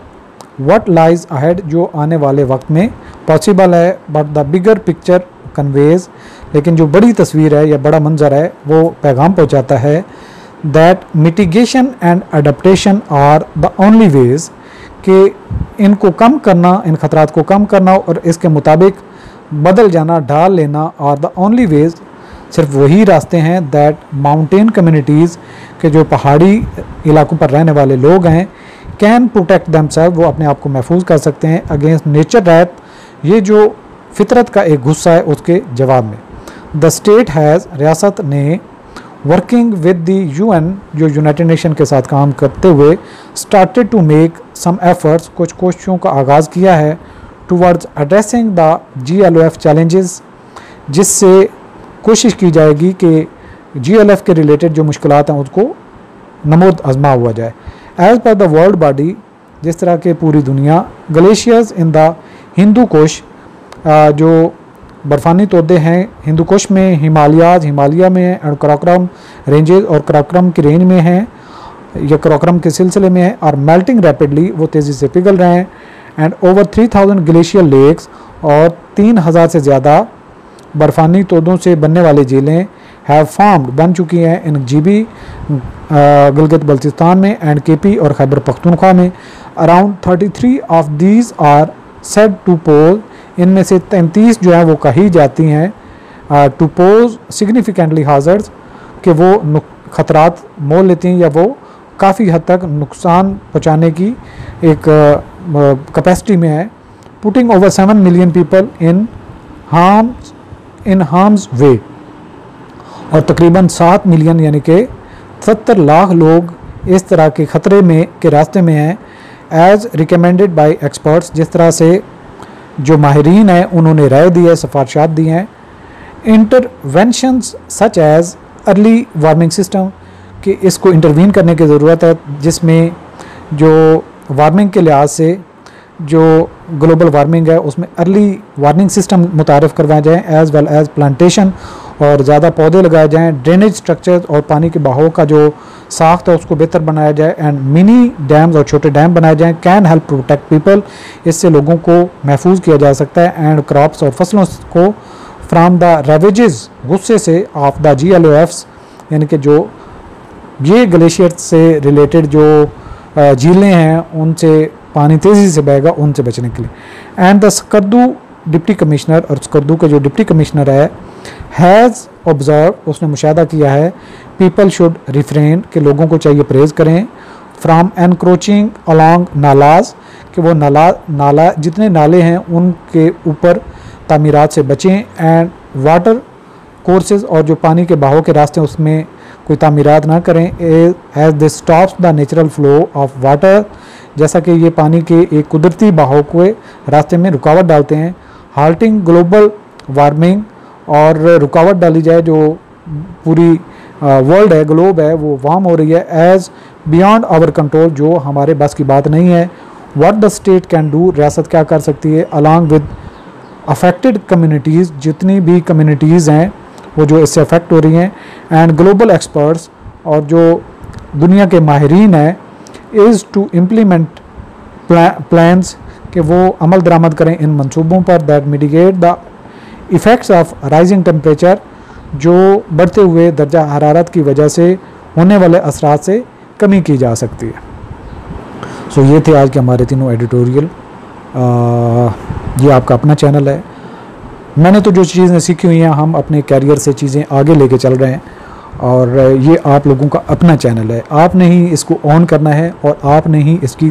व्हाट लाइज अहेड, जो आने वाले वक्त में पॉसिबल है। But the bigger picture conveys, लेकिन जो बड़ी तस्वीर है या बड़ा मंजर है वो पैगाम पहुंचाता है, that mitigation and adaptation are the only ways, कि इनको कम करना, इन ख़तरात को कम करना और इसके मुताबिक बदल जाना, ढाल लेना, और द ओनली वेज, सिर्फ वही रास्ते हैं, दैट माउंटेन कम्युनिटीज़, के जो पहाड़ी इलाकों पर रहने वाले लोग हैं, कैन प्रोटेक्ट देमसेल्फ, वो अपने आप को महफूज कर सकते हैं, अगेंस्ट नेचर रैट, ये जो फितरत का एक गुस्सा है उसके जवाब में। द स्टेट हैज़, रियासत ने, वर्किंग विद द UN, जो यूनाइटेड नेशन के साथ काम करते हुए, started to make some efforts, कुछ कोशिशों का आगाज़ किया है, towards addressing the GLOF challenges, जिससे कोशिश की जाएगी कि GLF के रिलेटेड जो मुश्किलात हैं उसको नमूद आजमा हुआ जाए। As per the world body, जिस तरह के पूरी दुनिया, glaciers in the Hindu Kush, जो बर्फ़ानी तोदे हैं हिंदू कुश में, हिमालय में और कराकोरम रेंजेस और कराकोरम की रेंज में हैं या कराकोरम के सिलसिले में है और मेल्टिंग रैपिडली, वो तेज़ी से पिघल रहे हैं। एंड ओवर 3000 ग्लेशियर लेक्स और 3000 से ज़्यादा बर्फ़ानी तोदों से बनने वाली झीलें हैव फॉर्म्ड, बन चुकी हैं इन GB गिलगित बल्तिस्तान में एंड KP और खैबर पख्तूनख्वा में। Around 33 of these are said to pose, इनमें से 33 जो है वो कही जाती हैं टू पोज सिग्निफिकेंटली हाजर्स, कि वो ख़तरात मोल लेती हैं या वो काफ़ी हद तक नुकसान पहुँचाने की एक कैपेसिटी में है। Putting over 7 million people in harm's way, और तकरीबन 7 मिलियन यानी कि 70 लाख लोग इस तरह के ख़तरे में के रास्ते में हैं। एज़ रिकमेंडेड बाय एक्सपर्ट्स, जिस तरह से जो माहिरीन हैं उन्होंने राय दी है, सिफारिशात दी हैं। Interventions such as early warming system, कि इसको इंटरवीन करने की ज़रूरत है, जिसमें जो वार्मिंग के लिहाज से जो ग्लोबल वार्मिंग है उसमें अर्ली वार्निंग सिस्टम मुतारफ़ करवाए जाएँ, एज़ वेल एज़ प्लांटेशन, और ज़्यादा पौधे लगाए जाएँ। ड्रेनेज स्ट्रक्चर और पानी के बहाव का जो साख्त है उसको बेहतर बनाया जाए। एंड मिनी डैम्स और छोटे डैम बनाए जाएँ। कैन हेल्प प्रोटेक्ट पीपल, इससे लोगों को महफूज किया जा सकता है। एंड क्रॉप्स और फसलों को फ्राम द रेवेजेस, गुस्से से, ऑफ द GLOFs, यानी कि जो ये ग्लेशियर से रिलेटेड जो झीलें हैं उनसे पानी तेज़ी से बहेगा, उनसे बचने के लिए। And the Skardu deputy commissioner, और स्कर्दू के जो डिप्टी कमिश्नर है, हैज़ ऑब्जर्व, उसने मुशाहदा किया है, पीपल शुड रिफ्रेन, के लोगों को चाहिए परहेज़ करें, फ्राम एनक्रोचिंग अलॉन्ग नालाज, कि वो नाला जितने नाले हैं उनके ऊपर तामीरात से बचें। एंड वाटर कोर्सेज, और जो पानी के बहाव के रास्ते उसमें कोई तामीरात ना करें। As this stops the natural flow of water, जैसा कि ये पानी के एक कुदरती बहाव के रास्ते में रुकावट डालते हैं। हाल्टिंग ग्लोबल वार्मिंग, और रुकावट डाली जाए, जो पूरी वर्ल्ड है, ग्लोब है, वो वार्म हो रही है। एज़ बियॉन्ड आवर कंट्रोल, जो हमारे बस की बात नहीं है। What the state can do, रियासत क्या कर सकती है। अलॉन्ग विद अफेक्टेड कम्युनिटीज़, जितनी भी कम्युनिटीज़ हैं वो जो इससे अफेक्ट हो रही हैं। एंड ग्लोबल एक्सपर्ट्स, और जो दुनिया के माहिरीन हैं, इज़ टू इम्प्लीमेंट प्लान्स, कि वो अमल दरामद करें इन मंसूबों पर, that mitigate the effects of rising temperature, जो बढ़ते हुए दर्जा हरारत की वजह से होने वाले असरात से कमी की जा सकती है। सो ये थे आज के हमारे तीनों एडिटोरियल। ये आपका अपना चैनल है। मैंने तो जो चीज़ें सीखी हुई हैं, हम अपने कैरियर से चीज़ें आगे लेके चल रहे हैं, और ये आप लोगों का अपना चैनल है। आपने ही इसको ऑन करना है, और आपने ही इसकी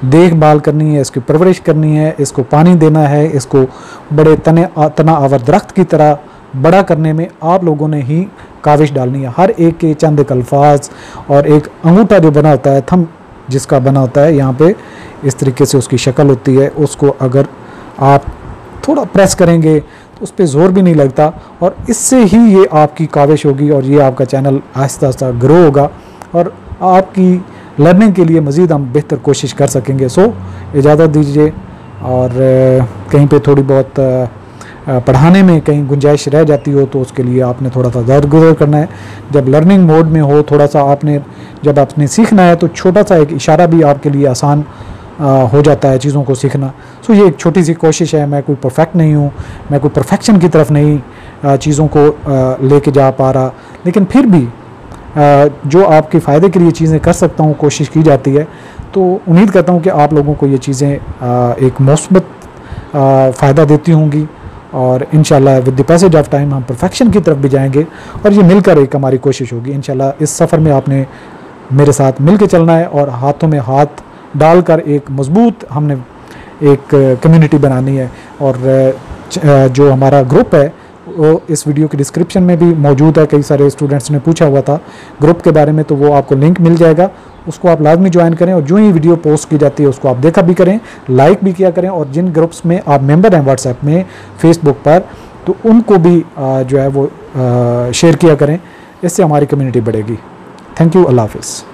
देखभाल करनी है, इसकी परवरिश करनी है, इसको पानी देना है, इसको बड़े तना आवर दरख्त की तरह बड़ा करने में आप लोगों ने ही काविश डालनी है। हर एक के चंद एक अल्फाज और एक अंगूठा जो बना होता है, थंब जिसका बना होता है, यहाँ पे इस तरीके से उसकी शक्ल होती है, उसको अगर आप थोड़ा प्रेस करेंगे तो उस पर ज़ोर भी नहीं लगता, और इससे ही ये आपकी काविश होगी, और ये आपका चैनल आहिस्ता आहिस्ता ग्रो होगा, और आपकी लर्निंग के लिए मज़ीद हम बेहतर कोशिश कर सकेंगे। सो इजाज़त दीजिए, और कहीं पे थोड़ी बहुत पढ़ाने में कहीं गुंजाइश रह जाती हो तो उसके लिए आपने थोड़ा सा दरगुजर करना है। जब लर्निंग मोड में हो, थोड़ा सा जब आपने सीखना है तो छोटा सा एक इशारा भी आपके लिए आसान हो जाता है चीज़ों को सीखना। सो ये एक छोटी सी कोशिश है। मैं कोई परफेक्ट नहीं हूँ, मैं कोई परफेक्शन की तरफ नहीं चीज़ों को लेके जा पा रहा, लेकिन फिर भी जो आपके फ़ायदे के लिए चीज़ें कर सकता हूँ कोशिश की जाती है। तो उम्मीद करता हूँ कि आप लोगों को ये चीज़ें एक मुस्बत फ़ायदा देती होंगी, और इंशाल्लाह with the passage of time हम परफेक्शन की तरफ भी जाएंगे, और ये मिलकर एक हमारी कोशिश होगी। इंशाल्लाह इस सफ़र में आपने मेरे साथ मिल के चलना है, और हाथों में हाथ डालकर एक मजबूत हमने एक कम्युनिटी बनानी है। और जो हमारा ग्रुप है वो इस वीडियो की डिस्क्रिप्शन में भी मौजूद है। कई सारे स्टूडेंट्स ने पूछा हुआ था ग्रुप के बारे में, तो वो आपको लिंक मिल जाएगा, उसको आप लाजमी ज्वाइन करें, और जो ही वीडियो पोस्ट की जाती है उसको आप देखा भी करें, लाइक भी किया करें, और जिन ग्रुप्स में आप मेंबर हैं व्हाट्सएप में, फेसबुक पर, तो उनको भी जो है वो शेयर किया करें। इससे हमारी कम्युनिटी बढ़ेगी। Thank you. अल्लाह हाफ़िज़।